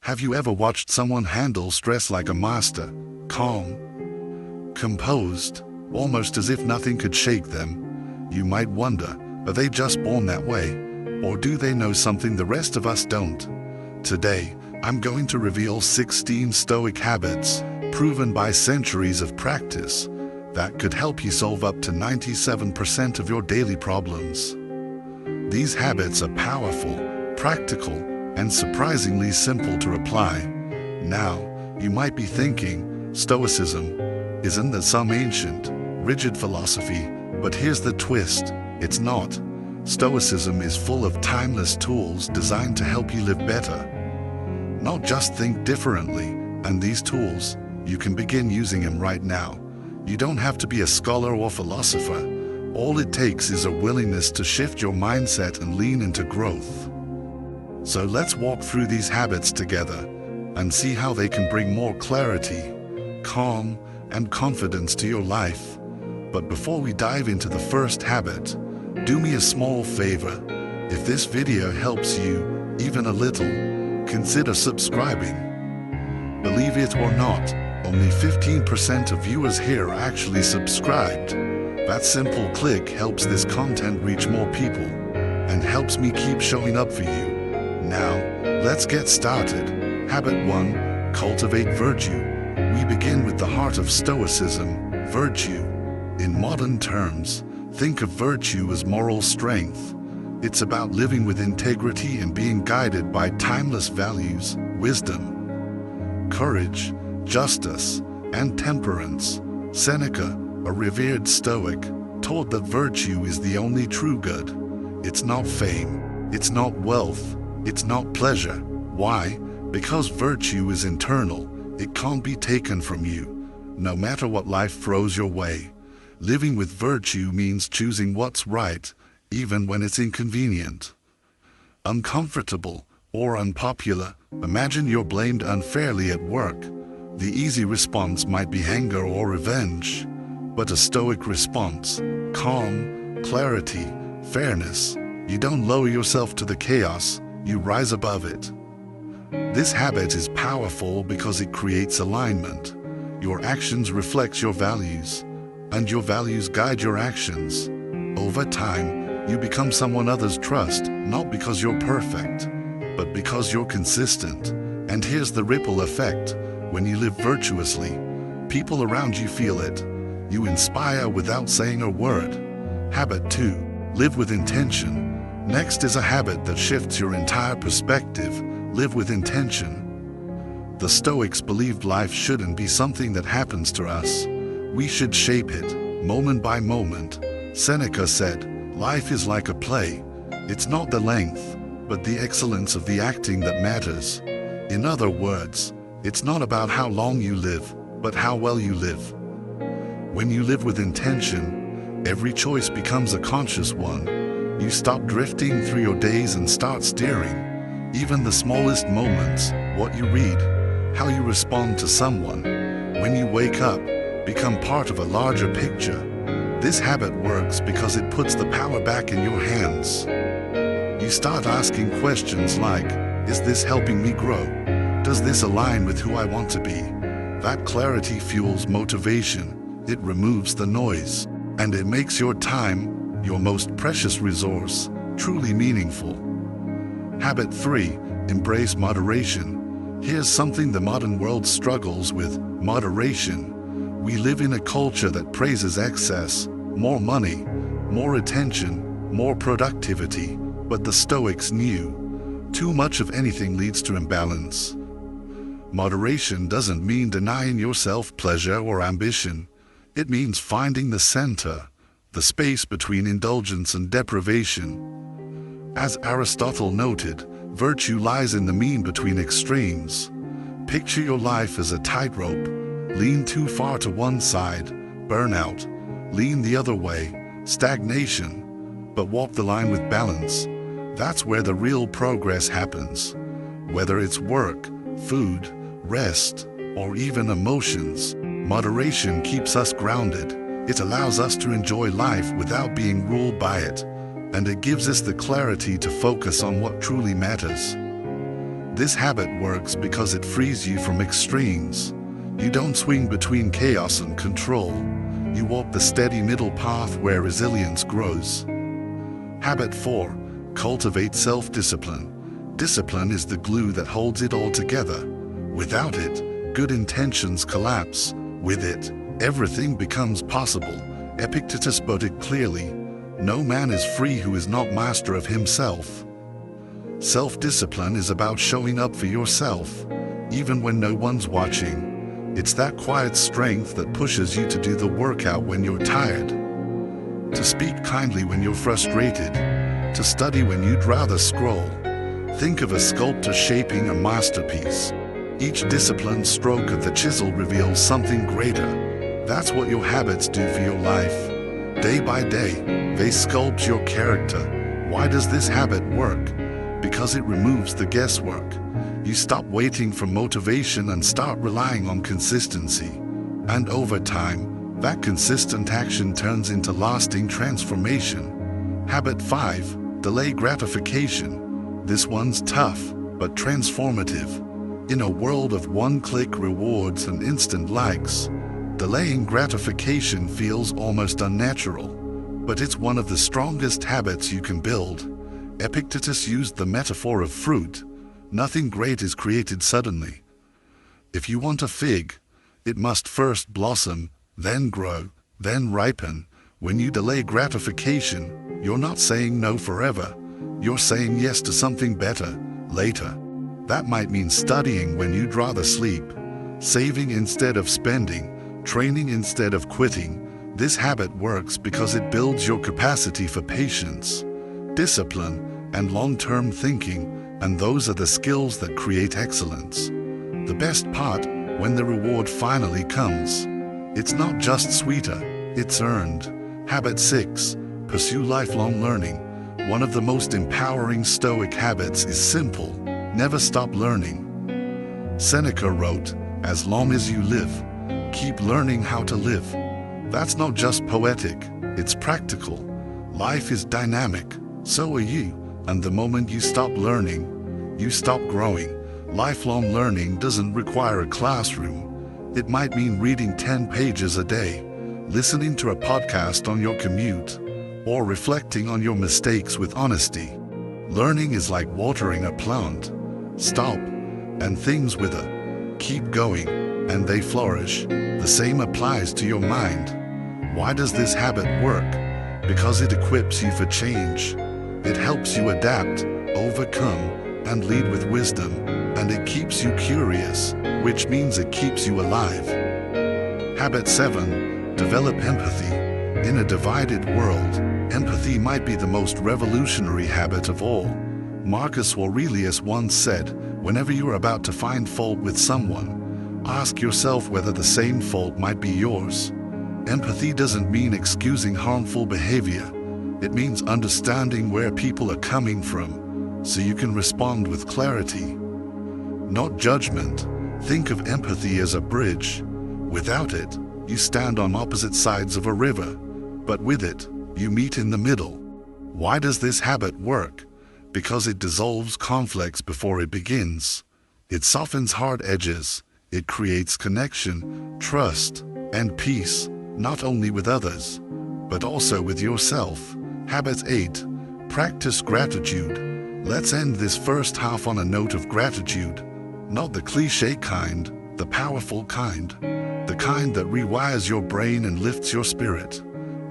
Have you ever watched someone handle stress like a master, calm, composed, almost as if nothing could shake them? You might wonder, are they just born that way? Or do they know something the rest of us don't? Today, I'm going to reveal 16 Stoic habits, proven by centuries of practice, that could help you solve up to 97% of your daily problems. These habits are powerful, practical, and surprisingly simple to apply. Now, you might be thinking, Stoicism, isn't that some ancient, rigid philosophy? But here's the twist, it's not. Stoicism is full of timeless tools designed to help you live better. Not just think differently, and these tools, you can begin using them right now. You don't have to be a scholar or philosopher. All it takes is a willingness to shift your mindset and lean into growth. So let's walk through these habits together and see how they can bring more clarity, calm, and confidence to your life. But before we dive into the first habit, do me a small favor. If this video helps you, even a little, consider subscribing. Believe it or not, only 15% of viewers here are actually subscribed. That simple click helps this content reach more people and helps me keep showing up for you. Now, let's get started. Habit 1. Cultivate virtue. We begin with the heart of Stoicism, virtue. In modern terms, think of virtue as moral strength. It's about living with integrity and being guided by timeless values, wisdom, courage, justice, and temperance. Seneca, a revered Stoic, taught that virtue is the only true good. It's not fame, it's not wealth, it's not pleasure. Why? Because virtue is internal. It can't be taken from you, no matter what life throws your way. Living with virtue means choosing what's right, even when it's inconvenient, uncomfortable, or unpopular. Imagine you're blamed unfairly at work. The easy response might be anger or revenge, but a Stoic response, calm, clarity, fairness. You don't lower yourself to the chaos, you rise above it. This habit is powerful because it creates alignment. Your actions reflect your values, and your values guide your actions. Over time, you become someone others trust, not because you're perfect, but because you're consistent. And here's the ripple effect. When you live virtuously, people around you feel it. You inspire without saying a word. Habit 2. Live with intention. Next is a habit that shifts your entire perspective. Live with intention. The Stoics believed life shouldn't be something that happens to us. We should shape it, moment by moment. Seneca said, life is like a play. It's not the length, but the excellence of the acting that matters. In other words, it's not about how long you live, but how well you live. When you live with intention, every choice becomes a conscious one. You stop drifting through your days and start steering. Even the smallest moments, what you read, how you respond to someone, when you wake up, become part of a larger picture. This habit works because it puts the power back in your hands. You start asking questions like, is this helping me grow? Does this align with who I want to be? That clarity fuels motivation. It removes the noise, and it makes your time, your most precious resource, truly meaningful. Habit 3. Embrace moderation. Here's something the modern world struggles with: moderation. We live in a culture that praises excess, more money, more attention, more productivity. But the Stoics knew, too much of anything leads to imbalance. Moderation doesn't mean denying yourself pleasure or ambition. It means finding the center, the space between indulgence and deprivation. As Aristotle noted, virtue lies in the mean between extremes. Picture your life as a tightrope. Lean too far to one side, burnout. Lean the other way, stagnation. But walk the line with balance. That's where the real progress happens. Whether it's work, food, rest, or even emotions, moderation keeps us grounded. It allows us to enjoy life without being ruled by it, and it gives us the clarity to focus on what truly matters. This habit works because it frees you from extremes. You don't swing between chaos and control. You walk the steady middle path where resilience grows. Habit 4. Cultivate self-discipline. Discipline is the glue that holds it all together. Without it, good intentions collapse. With it, everything becomes possible. Epictetus put it clearly, no man is free who is not master of himself. Self-discipline is about showing up for yourself, even when no one's watching. It's that quiet strength that pushes you to do the workout when you're tired, to speak kindly when you're frustrated, to study when you'd rather scroll. Think of a sculptor shaping a masterpiece. Each disciplined stroke of the chisel reveals something greater. That's what your habits do for your life. Day by day, they sculpt your character. Why does this habit work? Because it removes the guesswork. You stop waiting for motivation and start relying on consistency. And over time, that consistent action turns into lasting transformation. Habit 5. Delay gratification. This one's tough, but transformative. In a world of one-click rewards and instant likes, delaying gratification feels almost unnatural. But it's one of the strongest habits you can build. Epictetus used the metaphor of fruit. Nothing great is created suddenly. If you want a fig, it must first blossom, then grow, then ripen. When you delay gratification, you're not saying no forever. You're saying yes to something better, later. That might mean studying when you'd rather sleep, saving instead of spending, training instead of quitting. This habit works because it builds your capacity for patience, discipline, and long-term thinking, and those are the skills that create excellence. The best part, when the reward finally comes, it's not just sweeter, it's earned. Habit 6. Pursue lifelong learning. One of the most empowering Stoic habits is simple: never stop learning. Seneca wrote, "As long as you live, keep learning how to live." That's not just poetic, it's practical. Life is dynamic, so are you, and the moment you stop learning, you stop growing. Lifelong learning doesn't require a classroom. It might mean reading 10 pages a day, listening to a podcast on your commute, or reflecting on your mistakes with honesty. Learning is like watering a plant. Stop, and things wither. Keep going, and they flourish. The same applies to your mind. Why does this habit work? Because it equips you for change. It helps you adapt, overcome, and lead with wisdom, and it keeps you curious, which means it keeps you alive. Habit 7. Develop empathy. In a divided world, empathy might be the most revolutionary habit of all. Marcus Aurelius once said, "Whenever you're about to find fault with someone, ask yourself whether the same fault might be yours." Empathy doesn't mean excusing harmful behavior. It means understanding where people are coming from, so you can respond with clarity, not judgment. Think of empathy as a bridge. Without it, you stand on opposite sides of a river, but with it, you meet in the middle. Why does this habit work? Because it dissolves conflicts before it begins. It softens hard edges. It creates connection, trust, and peace, not only with others, but also with yourself. Habit 8. Practice gratitude. Let's end this first half on a note of gratitude. Not the cliché kind, the powerful kind. The kind that rewires your brain and lifts your spirit.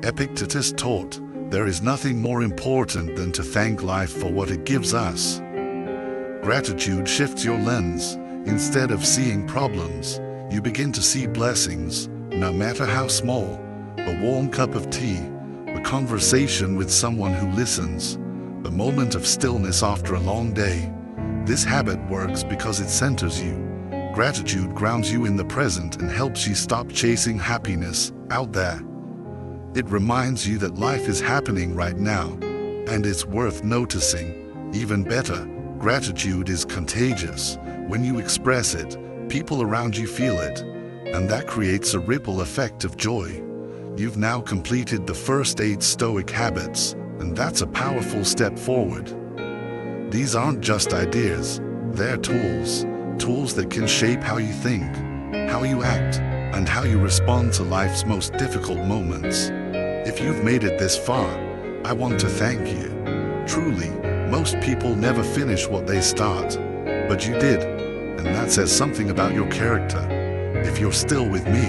Epictetus taught, there is nothing more important than to thank life for what it gives us. Gratitude shifts your lens. Instead of seeing problems, you begin to see blessings, no matter how small. A warm cup of tea, a conversation with someone who listens, a moment of stillness after a long day. This habit works because it centers you. Gratitude grounds you in the present and helps you stop chasing happiness out there. It reminds you that life is happening right now, and it's worth noticing. Even better, gratitude is contagious. When you express it, people around you feel it, and that creates a ripple effect of joy. You've now completed the first 8 Stoic habits, and that's a powerful step forward. These aren't just ideas, They're tools that can shape how you think, how you act, and how you respond to life's most difficult moments. If you've made it this far, I want to thank you. Truly, most people never finish what they start, but you did, and that says something about your character. If you're still with me,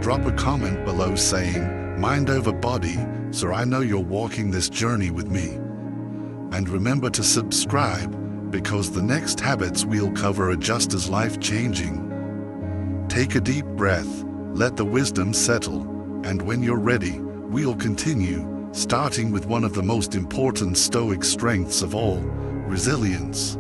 drop a comment below saying, "Mind over body," so I know you're walking this journey with me. And remember to subscribe, because the next habits we'll cover are just as life-changing. Take a deep breath, let the wisdom settle, and when you're ready, we'll continue, starting with one of the most important Stoic strengths of all, resilience.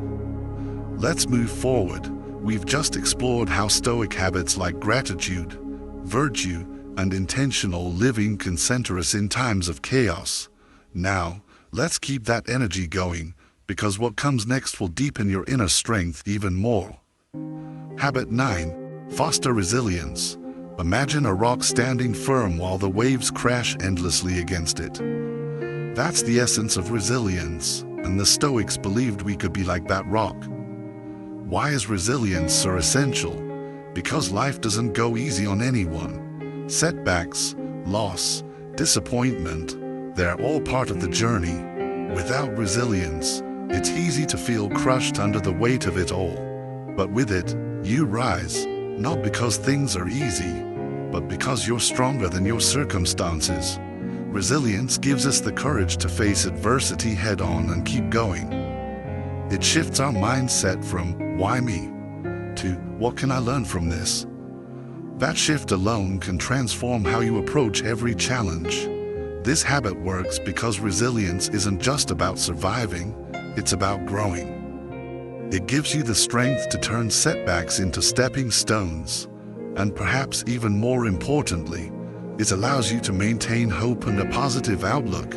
Let's move forward. We've just explored how Stoic habits like gratitude, virtue, and intentional living can center us in times of chaos. Now, let's keep that energy going, because what comes next will deepen your inner strength even more. Habit 9. Foster resilience. Imagine a rock standing firm while the waves crash endlessly against it. That's the essence of resilience, and the Stoics believed we could be like that rock. Why is resilience so essential? Because life doesn't go easy on anyone. Setbacks, loss, disappointment, they're all part of the journey. Without resilience, it's easy to feel crushed under the weight of it all. But with it, you rise, not because things are easy, but because you're stronger than your circumstances. Resilience gives us the courage to face adversity head-on and keep going. It shifts our mindset from, "Why me?" to, "What can I learn from this?" That shift alone can transform how you approach every challenge. This habit works because resilience isn't just about surviving, it's about growing. It gives you the strength to turn setbacks into stepping stones, and perhaps even more importantly, it allows you to maintain hope and a positive outlook,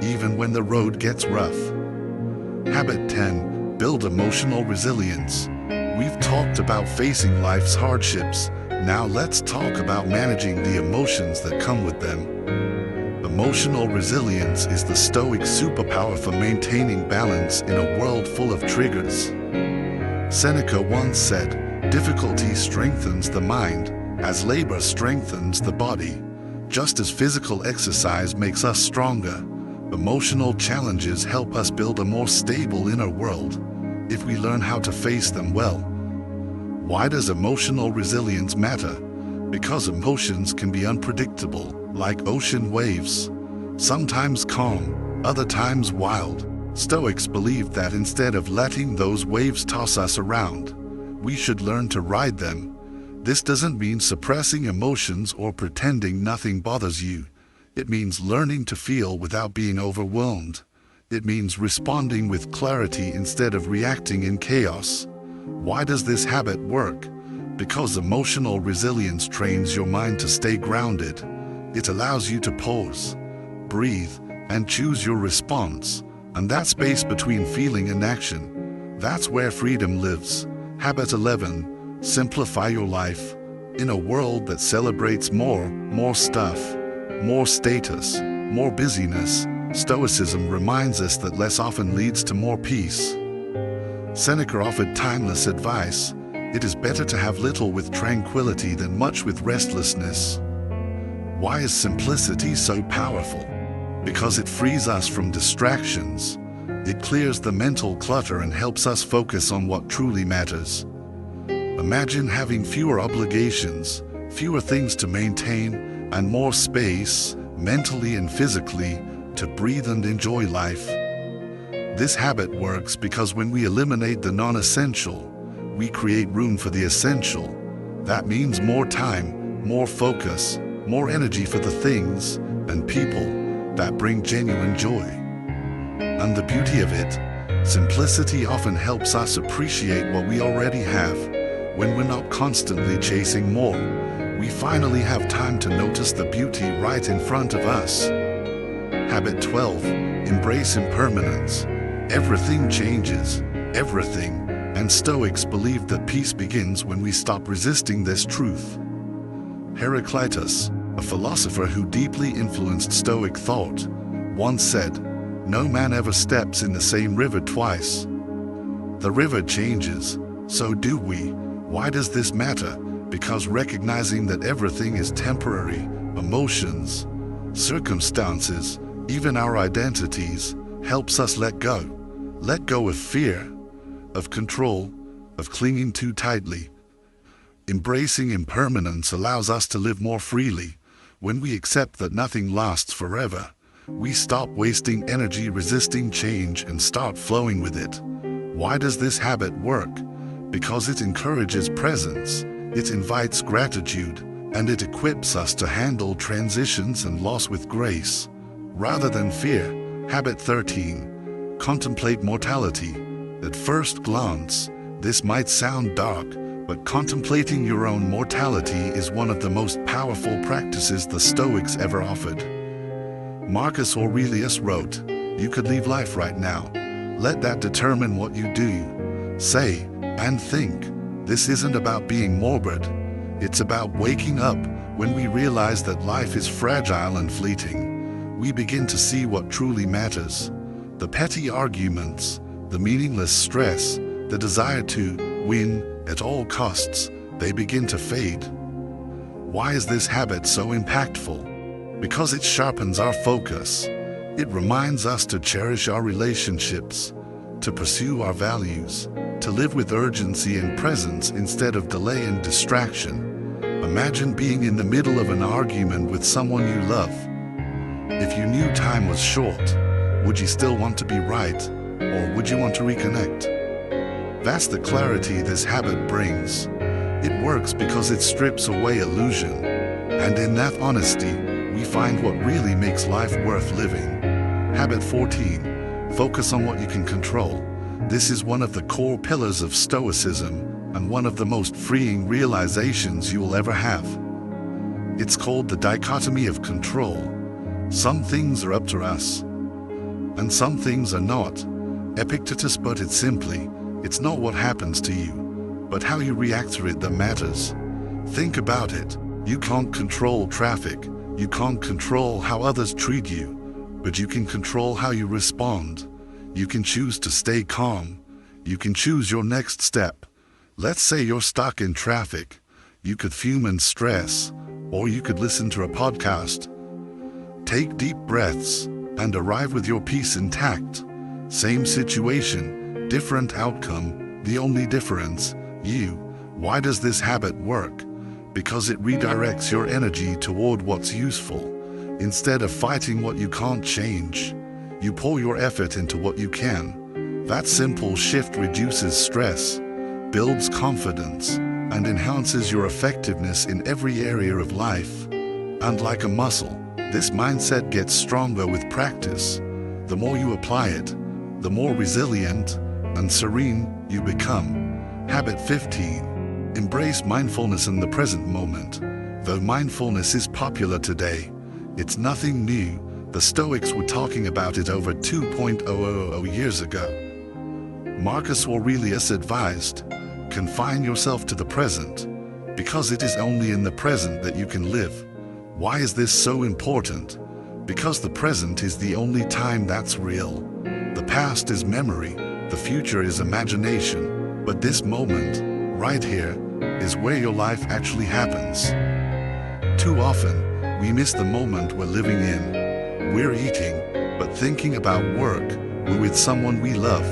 even when the road gets rough. Habit 10. Build emotional resilience. We've talked about facing life's hardships. Now let's talk about managing the emotions that come with them. Emotional resilience is the Stoic superpower for maintaining balance in a world full of triggers. Seneca once said, "Difficulty strengthens the mind, as labor strengthens the body." Just as physical exercise makes us stronger, emotional challenges help us build a more stable inner world, if we learn how to face them well. Why does emotional resilience matter? Because emotions can be unpredictable, like ocean waves. Sometimes calm, other times wild. Stoics believed that instead of letting those waves toss us around, we should learn to ride them. This doesn't mean suppressing emotions or pretending nothing bothers you. It means learning to feel without being overwhelmed. It means responding with clarity instead of reacting in chaos. Why does this habit work? Because emotional resilience trains your mind to stay grounded. It allows you to pause, breathe, and choose your response. And that space between feeling and action, that's where freedom lives. Habit 11. Simplify your life. In a world that celebrates more stuff, more status, more busyness, Stoicism reminds us that less often leads to more peace. Seneca offered timeless advice: "It is better to have little with tranquility than much with restlessness." Why is simplicity so powerful? Because it frees us from distractions. It clears the mental clutter and helps us focus on what truly matters. Imagine having fewer obligations, fewer things to maintain, and more space, mentally and physically, to breathe and enjoy life. This habit works because when we eliminate the non-essential, we create room for the essential. That means more time, more focus, more energy for the things and people that bring genuine joy. And the beauty of it, simplicity often helps us appreciate what we already have. When we're not constantly chasing more, we finally have time to notice the beauty right in front of us. Habit 12. Embrace impermanence. Everything changes, everything, and Stoics believe that peace begins when we stop resisting this truth. Heraclitus, a philosopher who deeply influenced Stoic thought, once said, "No man ever steps in the same river twice." The river changes, so do we. Why does this matter? Because recognizing that everything is temporary, emotions, circumstances, even our identities, helps us let go. Let go of fear, of control, of clinging too tightly. Embracing impermanence allows us to live more freely. When we accept that nothing lasts forever, we stop wasting energy resisting change and start flowing with it. Why does this habit work? Because it encourages presence, it invites gratitude, and it equips us to handle transitions and loss with grace, rather than fear. Habit 13. Contemplate mortality. At first glance, this might sound dark, but contemplating your own mortality is one of the most powerful practices the Stoics ever offered. Marcus Aurelius wrote, "You could leave life right now. Let that determine what you do, say, and think." This isn't about being morbid. It's about waking up when we realize that life is fragile and fleeting. We begin to see what truly matters. The petty arguments, the meaningless stress, the desire to win at all costs, they begin to fade. Why is this habit so impactful? Because it sharpens our focus. It reminds us to cherish our relationships, to pursue our values, to live with urgency and presence instead of delay and distraction. Imagine being in the middle of an argument with someone you love. If you knew time was short, would you still want to be right, or would you want to reconnect? That's the clarity this habit brings. It works because it strips away illusion, and in that honesty, we find what really makes life worth living. Habit 14. Focus on what you can control. This is one of the core pillars of Stoicism, and one of the most freeing realizations you will ever have. It's called the dichotomy of control. Some things are up to us, and some things are not. Epictetus put it simply, it's not what happens to you, but how you react to it that matters. Think about it. You can't control traffic. You can't control how others treat you, but you can control how you respond. You can choose to stay calm. You can choose your next step. Let's say you're stuck in traffic. You could fume and stress, or you could listen to a podcast. Take deep breaths and arrive with your peace intact. Same situation, different outcome, the only difference, you. Why does this habit work? Because it redirects your energy toward what's useful. Instead of fighting what you can't change, you pour your effort into what you can. That simple shift reduces stress, builds confidence, and enhances your effectiveness in every area of life. And like a muscle, this mindset gets stronger with practice. The more you apply it, the more resilient and serene you become. Habit 15. Embrace mindfulness in the present moment. Though mindfulness is popular today, it's nothing new. The Stoics were talking about it over 2,000 years ago. Marcus Aurelius advised, confine yourself to the present, because it is only in the present that you can live. Why is this so important? Because the present is the only time that's real. The past is memory, the future is imagination, but this moment, right here, is where your life actually happens. Too often, we miss the moment we're living in. We're eating, but thinking about work. We're with someone we love,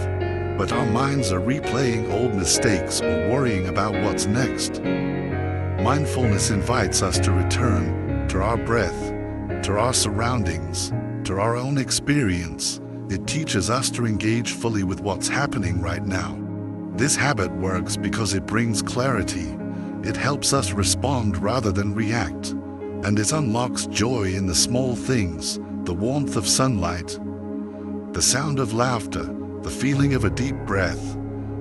but our minds are replaying old mistakes or worrying about what's next. Mindfulness invites us to return to our breath, to our surroundings, to our own experience. It teaches us to engage fully with what's happening right now. This habit works because it brings clarity. It helps us respond rather than react. And it unlocks joy in the small things, the warmth of sunlight, the sound of laughter, the feeling of a deep breath.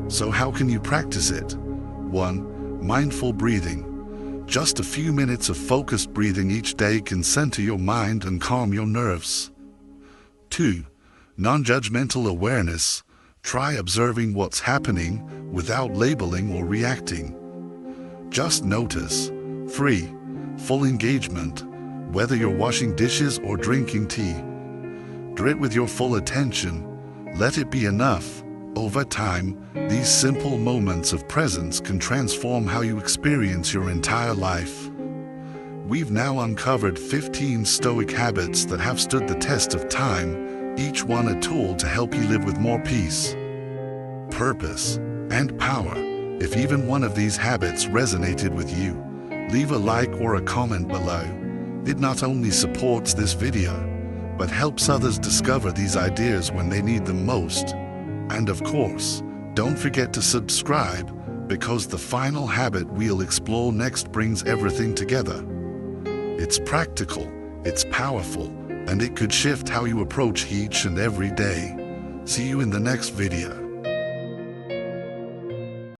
So how can you practice it? 1. Mindful breathing. Just a few minutes of focused breathing each day can center your mind and calm your nerves. 2. Non-judgmental awareness. Try observing what's happening without labeling or reacting. Just notice. 3. Full engagement. Whether you're washing dishes or drinking tea, do it with your full attention. Let it be enough. Over time, these simple moments of presence can transform how you experience your entire life. We've now uncovered 15 Stoic habits that have stood the test of time, each one a tool to help you live with more peace, purpose, and power. If even one of these habits resonated with you, leave a like or a comment below. It not only supports this video, but helps others discover these ideas when they need them most. And of course, don't forget to subscribe, because the final habit we'll explore next brings everything together. It's practical, it's powerful, and it could shift how you approach each and every day. See you in the next video.